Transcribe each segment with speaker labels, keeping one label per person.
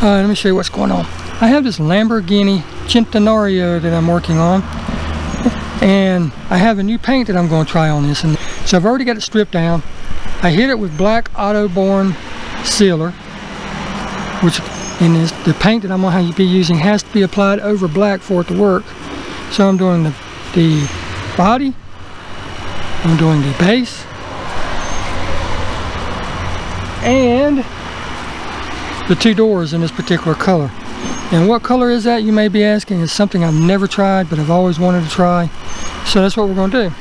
Speaker 1: Let me show you what's going on. I have this Lamborghini Centenario that I'm working on, and I have a new paint that I'm going to try on this. And so I've already got it stripped down. I hit it with black Autoborn sealer, which in this, the paint that I'm going to be using has to be applied over black for it to work. So I'm doing the body, I'm doing the base, and the two doors in this particular color. And what color is that, you may be asking? It's something I've never tried, but I've always wanted to try. So that's what we're going to do.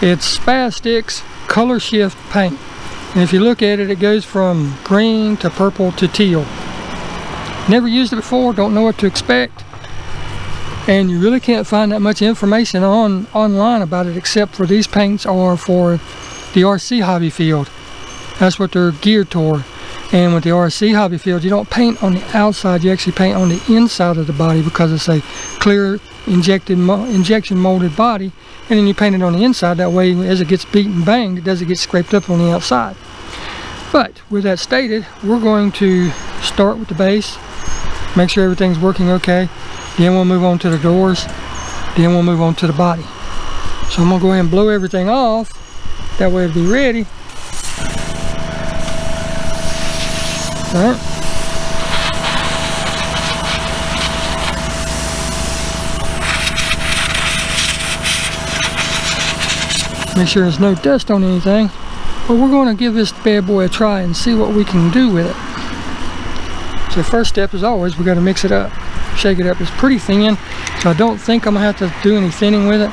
Speaker 1: It's Spaz Stix Color Shift paint. And if you look at it, it goes from green to purple to teal. Never used it before, don't know what to expect. And you really can't find that much information online about it, except for these paints are for the RC hobby field. That's what they're geared toward. And with the RC hobby field, you don't paint on the outside, you actually paint on the inside of the body, because it's a clear injection molded body, and then you paint it on the inside. That way, as it gets beat and banged, it doesn't get scraped up on the outside. But with that stated, we're going to start with the base, make sure everything's working okay, then we'll move on to the doors, then we'll move on to the body. So I'm going to go ahead and blow everything off, that way it'll be ready. Alright. Make sure there's no dust on anything. But we're going to give this bad boy a try and see what we can do with it. So first step, as always, we got to mix it up. Shake it up. It's pretty thin, so I don't think I'm going to have to do any thinning with it.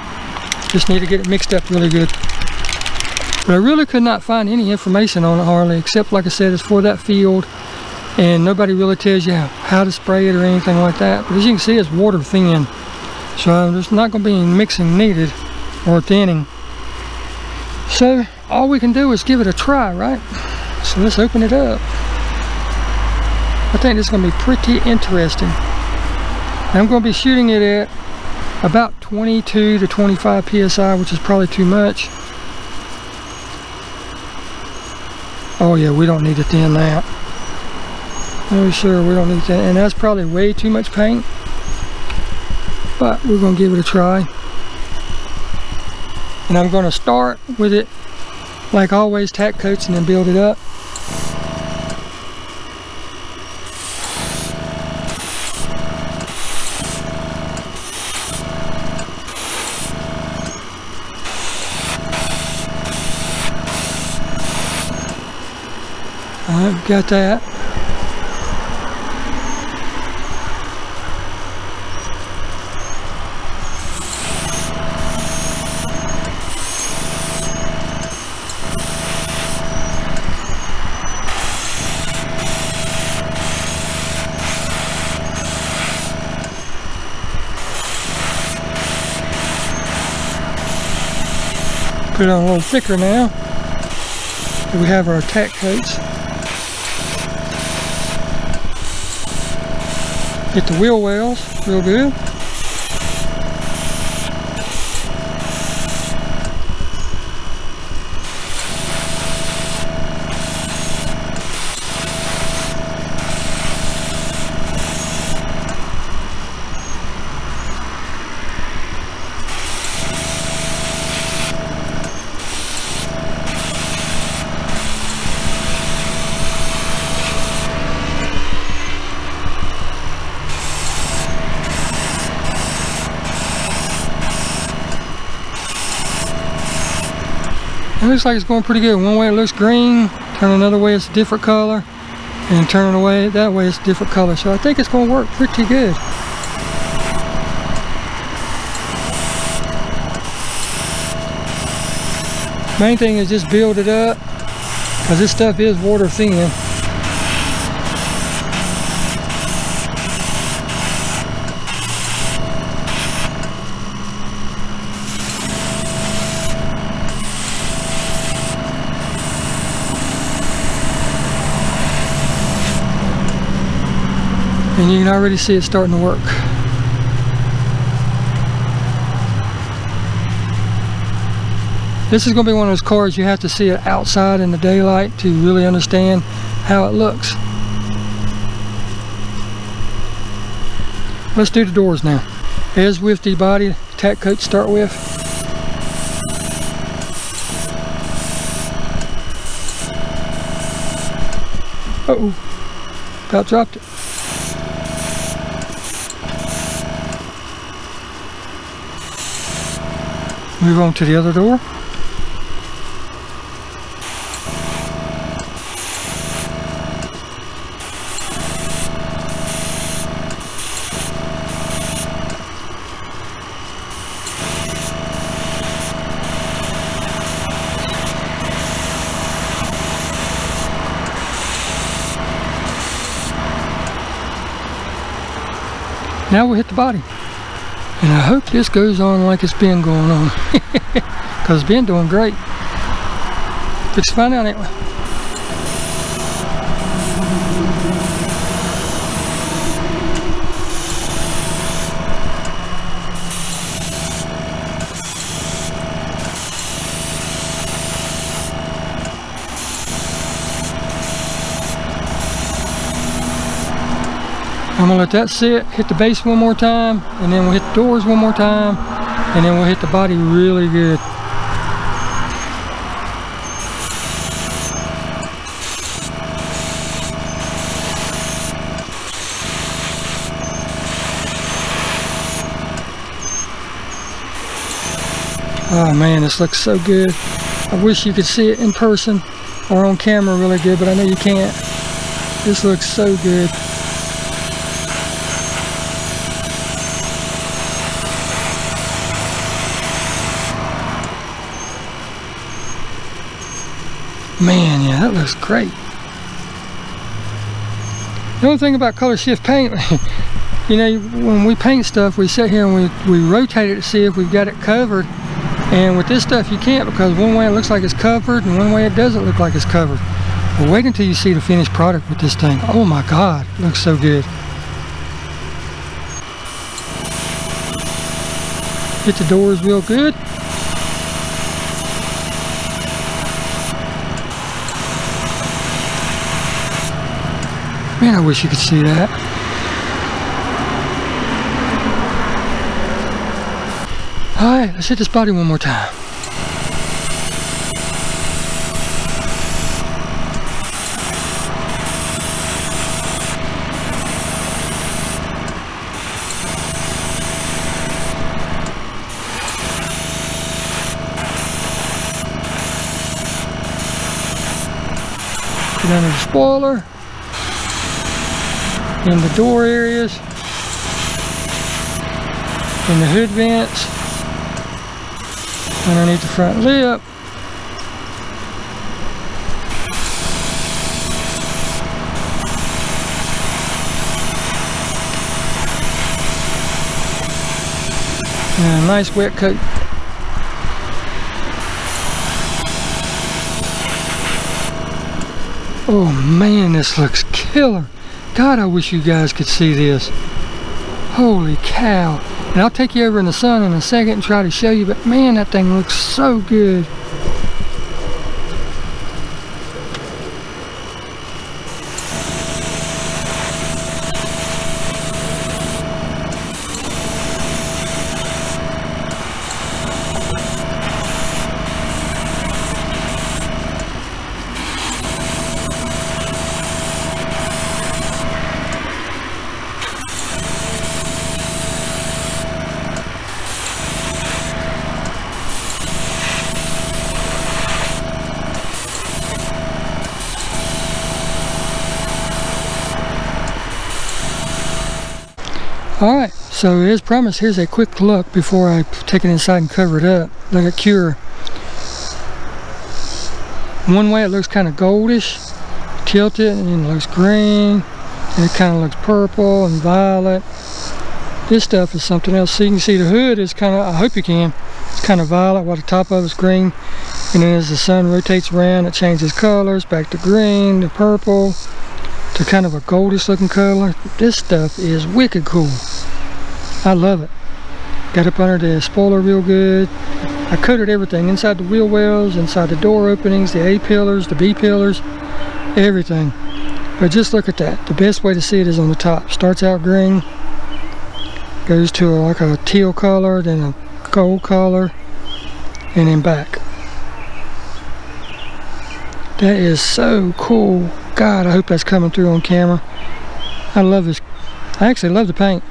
Speaker 1: Just need to get it mixed up really good. But I really could not find any information on it hardly, except, like I said, it's for that field. And nobody really tells you how to spray it or anything like that. But as you can see, it's water thin. So there's not going to be any mixing needed or thinning. So all we can do is give it a try, right? So let's open it up. I think this is going to be pretty interesting. I'm going to be shooting it at about 22 to 25 psi, which is probably too much. Oh yeah, we don't need to thin that. Oh sure, we don't need that, and that's probably way too much paint, but we're going to give it a try. And I'm going to start with it like always, tack coats, and then build it up. Alright, got that. Put it on a little thicker now. We have our tack coats. Get the wheel wells real good. It looks like it's going pretty good. One way it looks green, turn another way it's a different color, and turn it away that way it's a different color. So I think it's going to work pretty good. Main thing is just build it up, because this stuff is water thin. And you can already see it starting to work. This is going to be one of those cars you have to see it outside in the daylight to really understand how it looks. Let's do the doors now. As with the body, tack coat to start with. Uh-oh, about dropped it. Move on to the other door. Now we'll hit the body. And I hope this goes on like it's been going on. Because it's been doing great. Fix to find out anyway. I'm gonna let that sit, hit the base one more time, and then we'll hit the doors one more time, and then we'll hit the body really good. Oh man, this looks so good. I wish you could see it in person or on camera really good, but I know you can't. This looks so good. Man, yeah, that looks great. The only thing about color shift paint, you know, when we paint stuff, we sit here and we rotate it to see if we've got it covered. And with this stuff, you can't, because one way it looks like it's covered and one way it doesn't look like it's covered. But wait until you see the finished product with this thing. Oh my God, it looks so good. Hit the doors real good. Man, I wish you could see that. Alright, let's hit this body one more time. Get under the spoiler. In the door areas, in the hood vents, underneath the front lip, and a nice wet coat. Oh man, this looks killer. God, I wish you guys could see this. Holy cow. And I'll take you over in the sun in a second and try to show you, but man, that thing looks so good. Alright, so as promised, here's a quick look before I take it inside and cover it up. Look at cure. One way it looks kind of goldish, tilted, and it looks green, and it kind of looks purple and violet. This stuff is something else. So you can see the hood is kind of, I hope you can, it's kind of violet while the top of it's green. And then as the sun rotates around, it changes colors back to green, to purple, to kind of a goldish looking color. This stuff is wicked cool. I love it. Got up under the spoiler real good. I coated everything inside the wheel wells, inside the door openings, the A pillars, the B pillars, everything. But just look at that. The best way to see it is on the top. Starts out green, goes to like a teal color, then a gold color, and then back. That is so cool. God, I hope that's coming through on camera. I love this. I actually love the paint.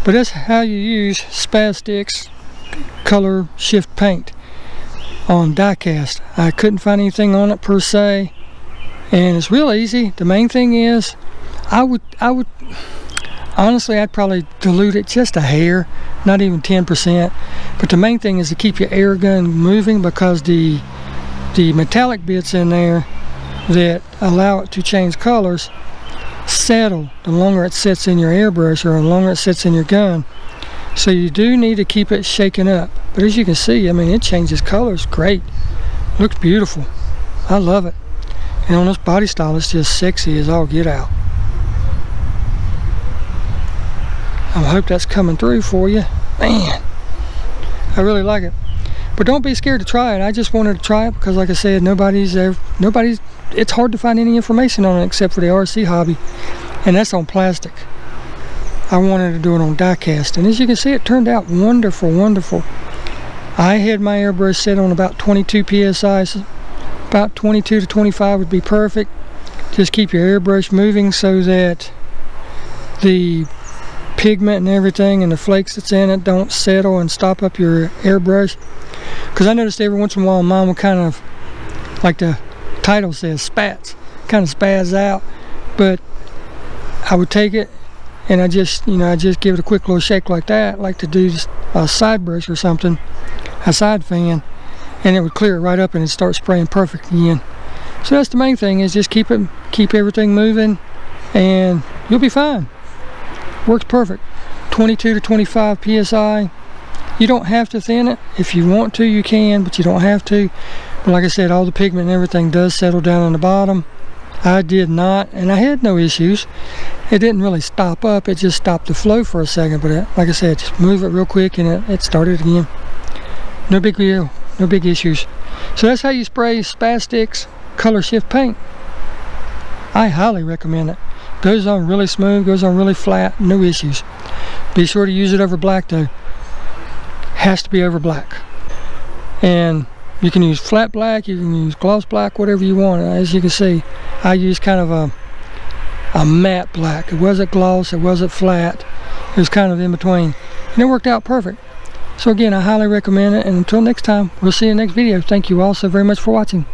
Speaker 1: But that's how you use Spaz Stix color shift paint on Diecast. I couldn't find anything on it per se, and it's real easy. The main thing is, I would honestly, I'd probably dilute it just a hair, not even 10%. But the main thing is to keep your air gun moving, because the metallic bits in there that allow it to change colors settle the longer it sits in your airbrush or the longer it sits in your gun. So you do need to keep it shaken up. But as you can see, I mean, it changes colors great. Looks beautiful. I love it. And on this body style, it's just sexy as all get out. I hope that's coming through for you. Man, I really like it. But don't be scared to try it. I just wanted to try it because, like I said, it's hard to find any information on it except for the RC hobby, and that's on plastic. I wanted to do it on Diecast, and as you can see, it turned out wonderful, wonderful. I had my airbrush set on about 22 psi, so about 22 to 25 would be perfect. Just keep your airbrush moving so that the pigment and everything and the flakes that's in it don't settle and stop up your airbrush. Because I noticed every once in a while mine would kind of, like the title says, spats, kind of spaz out. But I would take it and I just give it a quick little shake like that, like to do a side brush or something, a side fan, and it would clear it right up and it'd start spraying perfect again. So that's the main thing, is just keep everything moving and you'll be fine. Works perfect. 22 to 25 psi. You don't have to thin it. If you want to, you can, but you don't have to. But like I said, all the pigment and everything does settle down on the bottom. I did not, and I had no issues. It didn't really stop up, it just stopped the flow for a second. But like I said, just move it real quick and it started again. No big deal, no big issues. So that's how you spray Spaz Stix color shift paint. I highly recommend it. Goes on really smooth, goes on really flat, no issues. Be sure to use it over black though. Has to be over black. And you can use flat black, you can use gloss black, whatever you want. As you can see, I used kind of a matte black. It wasn't gloss, it wasn't flat, it was kind of in between, and it worked out perfect. So again, I highly recommend it, and until next time, we'll see you in the next video. Thank you all so very much for watching.